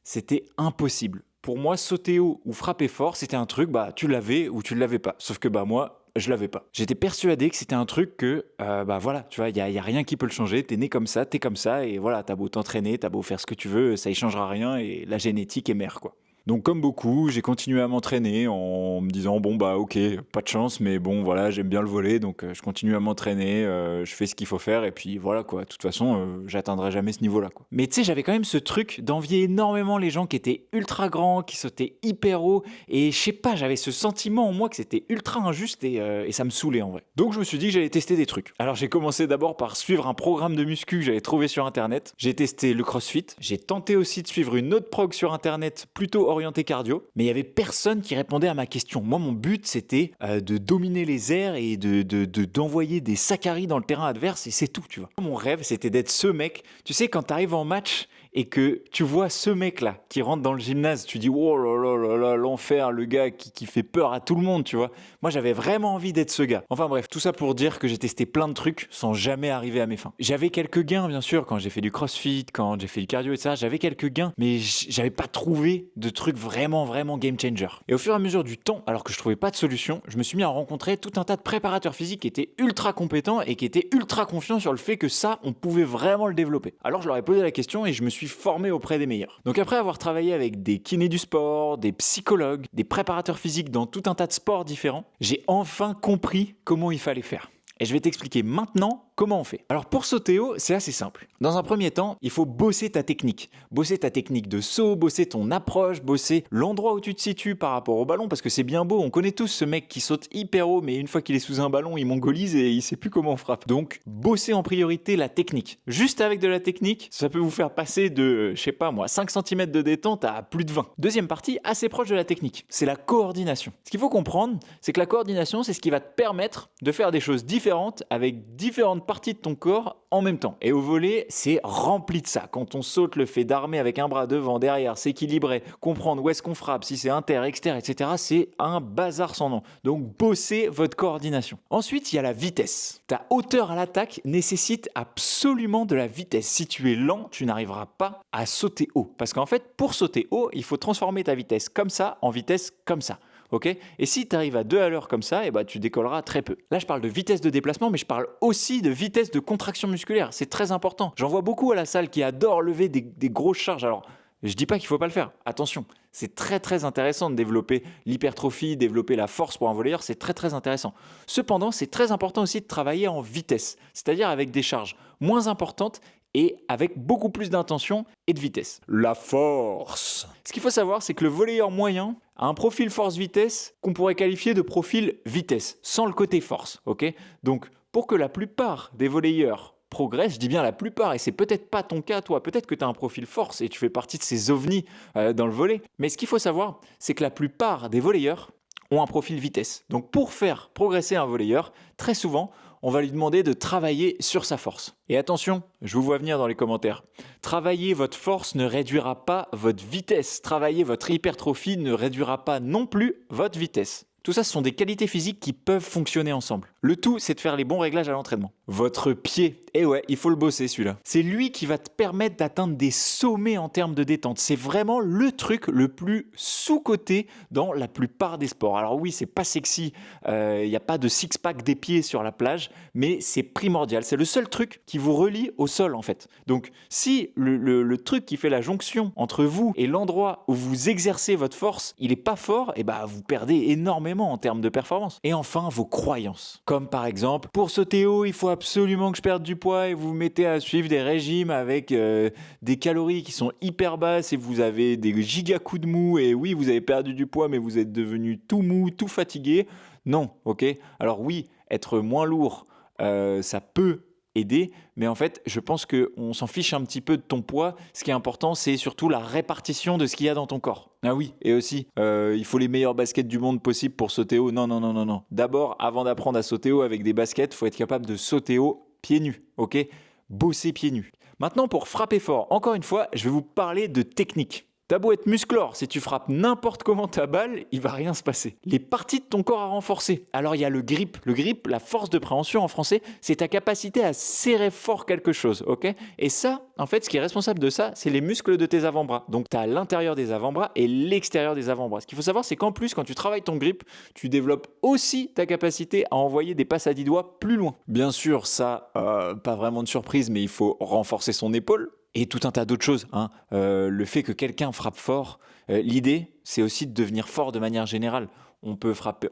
c'était impossible. Pour moi, sauter haut ou frapper fort, c'était un truc, tu l'avais ou tu ne l'avais pas. Sauf que moi, je l'avais pas. J'étais persuadé que c'était un truc que, voilà, tu vois, y a rien qui peut le changer. T'es né comme ça, t'es comme ça, et voilà, t'as beau t'entraîner, t'as beau faire ce que tu veux, ça y changera rien, et la génétique est mère, quoi. Donc comme beaucoup, j'ai continué à m'entraîner en me disant bon ok, pas de chance, mais bon voilà, j'aime bien le volley, donc je continue à m'entraîner, je fais ce qu'il faut faire et puis voilà quoi. De toute façon, j'atteindrai jamais ce niveau-là quoi. Mais tu sais, j'avais quand même ce truc d'envier énormément les gens qui étaient ultra grands, qui sautaient hyper haut, et je sais pas, j'avais ce sentiment en moi que c'était ultra injuste et ça me saoulait en vrai. Donc je me suis dit que j'allais tester des trucs. Alors j'ai commencé d'abord par suivre un programme de muscu que j'avais trouvé sur internet. J'ai testé le CrossFit. J'ai tenté aussi de suivre une autre prog sur internet plutôt orienté cardio, mais il y avait personne qui répondait à ma question. Moi, mon but, c'était de dominer les airs et d'envoyer des saccaris dans le terrain adverse, et c'est tout, tu vois. Mon rêve, c'était d'être ce mec. Tu sais, quand t'arrives en match et que tu vois ce mec-là qui rentre dans le gymnase, tu dis oh là là là là, l'enfer, le gars qui fait peur à tout le monde, tu vois. Moi, j'avais vraiment envie d'être ce gars. Enfin bref, tout ça pour dire que j'ai testé plein de trucs sans jamais arriver à mes fins. J'avais quelques gains, bien sûr, quand j'ai fait du CrossFit, quand j'ai fait du cardio et ça, j'avais quelques gains, mais j'avais pas trouvé de trucs vraiment game changer. Et au fur et à mesure du temps, alors que je trouvais pas de solution, je me suis mis à rencontrer tout un tas de préparateurs physiques qui étaient ultra compétents et qui étaient ultra confiants sur le fait que ça, on pouvait vraiment le développer. Alors je leur ai posé la question et je me suis formé auprès des meilleurs. Donc après avoir travaillé avec des kinés du sport, des psychologues, des préparateurs physiques dans tout un tas de sports différents, j'ai enfin compris comment il fallait faire. Et je vais t'expliquer maintenant comment on fait. Alors pour sauter haut, c'est assez simple. Dans un premier temps, il faut bosser ta technique. Bosser ta technique de saut, bosser ton approche, bosser l'endroit où tu te situes par rapport au ballon, parce que c'est bien beau, on connaît tous ce mec qui saute hyper haut, mais une fois qu'il est sous un ballon, il mongolise et il sait plus comment on frappe. Donc, bosser en priorité la technique. Juste avec de la technique, ça peut vous faire passer de, 5 cm de détente à plus de 20. Deuxième partie, assez proche de la technique, c'est la coordination. Ce qu'il faut comprendre, c'est que la coordination, c'est ce qui va te permettre de faire des choses différentes avec différentes parties de ton corps en même temps. Et au volley, c'est rempli de ça. Quand on saute, le fait d'armer avec un bras devant, derrière, s'équilibrer, comprendre où est-ce qu'on frappe, si c'est inter, exter, etc., c'est un bazar sans nom. Donc, bossez votre coordination. Ensuite, il y a la vitesse. Ta hauteur à l'attaque nécessite absolument de la vitesse. Si tu es lent, tu n'arriveras pas à sauter haut. Parce qu'en fait, pour sauter haut, il faut transformer ta vitesse comme ça en vitesse comme ça. Okay, et si tu arrives à 2 à l'heure comme ça, tu décolleras très peu. Là, je parle de vitesse de déplacement, mais je parle aussi de vitesse de contraction musculaire. C'est très important. J'en vois beaucoup à la salle qui adorent lever des grosses charges. Alors, je dis pas qu'il faut pas le faire. Attention, c'est très intéressant de développer l'hypertrophie, développer la force pour un volleyeur, c'est très intéressant. Cependant, c'est très important aussi de travailler en vitesse, c'est-à-dire avec des charges moins importantes et avec beaucoup plus d'intention et de vitesse. La force. Ce qu'il faut savoir, c'est que le volleyeur moyen a un profil force-vitesse qu'on pourrait qualifier de profil vitesse, sans le côté force. Okay, donc, pour que la plupart des volleyeurs progressent, je dis bien la plupart, et c'est peut-être pas ton cas, toi, peut-être que tu as un profil force et tu fais partie de ces ovnis dans le volley, mais ce qu'il faut savoir, c'est que la plupart des volleyeurs ont un profil vitesse. Donc pour faire progresser un volleyeur, très souvent, on va lui demander de travailler sur sa force. Et attention, je vous vois venir dans les commentaires. Travailler votre force ne réduira pas votre vitesse. Travailler votre hypertrophie ne réduira pas non plus votre vitesse. Tout ça, ce sont des qualités physiques qui peuvent fonctionner ensemble. Le tout, c'est de faire les bons réglages à l'entraînement. Votre pied, ouais, il faut le bosser celui-là. C'est lui qui va te permettre d'atteindre des sommets en termes de détente. C'est vraiment le truc le plus sous-coté dans la plupart des sports. Alors oui, c'est pas sexy, il n'y a pas de six-pack des pieds sur la plage, mais c'est primordial. C'est le seul truc qui vous relie au sol en fait. Donc si le truc qui fait la jonction entre vous et l'endroit où vous exercez votre force, il est pas fort, vous perdez énormément en termes de performance. Et enfin, vos croyances. Comme par exemple, pour sauter haut, il faut absolument que je perde du poids et vous vous mettez à suivre des régimes avec des calories qui sont hyper basses et vous avez des giga coups de mou et oui, vous avez perdu du poids mais vous êtes devenu tout mou, tout fatigué. Non, ok. Alors oui, être moins lourd, ça peut aider, mais en fait, je pense qu'on s'en fiche un petit peu de ton poids. Ce qui est important, c'est surtout la répartition de ce qu'il y a dans ton corps. Ah oui, et aussi, il faut les meilleurs baskets du monde possible pour sauter haut. Non. D'abord, avant d'apprendre à sauter haut avec des baskets, il faut être capable de sauter haut pieds nus, ok ? Bosser pieds nus. Maintenant, pour frapper fort, encore une fois, je vais vous parler de technique. T'as beau être musclore, si tu frappes n'importe comment ta balle, il va rien se passer. Les parties de ton corps à renforcer. Alors il y a le grip. Le grip, la force de préhension en français, c'est ta capacité à serrer fort quelque chose, ok? Et ça, en fait, ce qui est responsable de ça, c'est les muscles de tes avant-bras. Donc tu as l'intérieur des avant-bras et l'extérieur des avant-bras. Ce qu'il faut savoir, c'est qu'en plus, quand tu travailles ton grip, tu développes aussi ta capacité à envoyer des passes à 10 doigts plus loin. Bien sûr, ça, pas vraiment de surprise, mais il faut renforcer son épaule. Et tout un tas d'autres choses, hein. Le fait que quelqu'un frappe fort, l'idée, c'est aussi de devenir fort de manière générale. On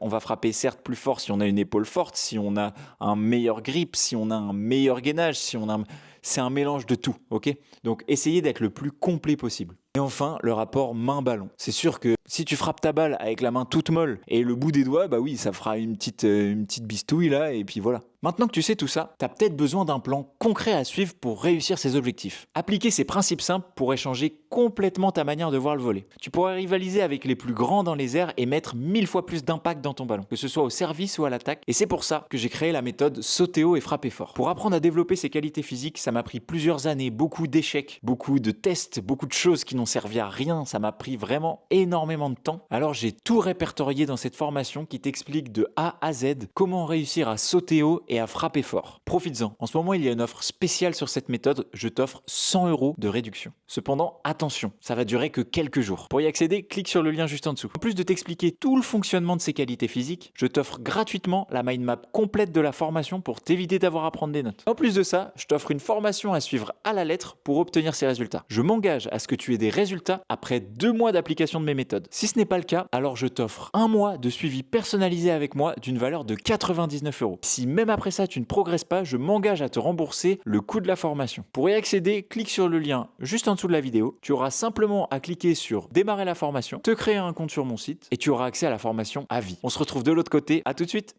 va frapper certes plus fort si on a une épaule forte, si on a un meilleur grip, si on a un meilleur gainage, c'est un mélange de tout, ok? Donc essayez d'être le plus complet possible. Et enfin, le rapport main-ballon. C'est sûr que si tu frappes ta balle avec la main toute molle et le bout des doigts, bah oui, ça fera une petite bistouille là, et puis voilà. Maintenant que tu sais tout ça, tu as peut-être besoin d'un plan concret à suivre pour réussir ces objectifs. Appliquer ces principes simples pourrait changer complètement ta manière de voir le volley. Tu pourrais rivaliser avec les plus grands dans les airs et mettre 1000 fois plus d'impact dans ton ballon, que ce soit au service ou à l'attaque. Et c'est pour ça que j'ai créé la méthode sauter haut et frapper fort. Pour apprendre à développer ces qualités physiques, ça m'a pris plusieurs années, beaucoup d'échecs, beaucoup de tests, beaucoup de choses qui n'ont servi à rien. Ça m'a pris vraiment énormément de temps. Alors j'ai tout répertorié dans cette formation qui t'explique de A à Z comment réussir à sauter haut et à frapper fort. Profites-en. En ce moment, il y a une offre spéciale sur cette méthode. Je t'offre 100 € de réduction. Cependant, attention, ça va durer que quelques jours. Pour y accéder, clique sur le lien juste en dessous. En plus de t'expliquer tout le fonctionnement de ces qualités physiques, je t'offre gratuitement la mind map complète de la formation pour t'éviter d'avoir à prendre des notes. En plus de ça, je t'offre une formation à suivre à la lettre pour obtenir ces résultats. Je m'engage à ce que tu aies des résultats après 2 mois d'application de mes méthodes. Si ce n'est pas le cas, alors je t'offre 1 mois de suivi personnalisé avec moi d'une valeur de 99 €. Si même après ça tu ne progresses pas, je m'engage à te rembourser le coût de la formation. Pour y accéder, clique sur le lien juste en dessous de la vidéo. Tu auras simplement à cliquer sur démarrer la formation, te créer un compte sur mon site et tu auras accès à la formation à vie. On se retrouve de l'autre côté. À tout de suite.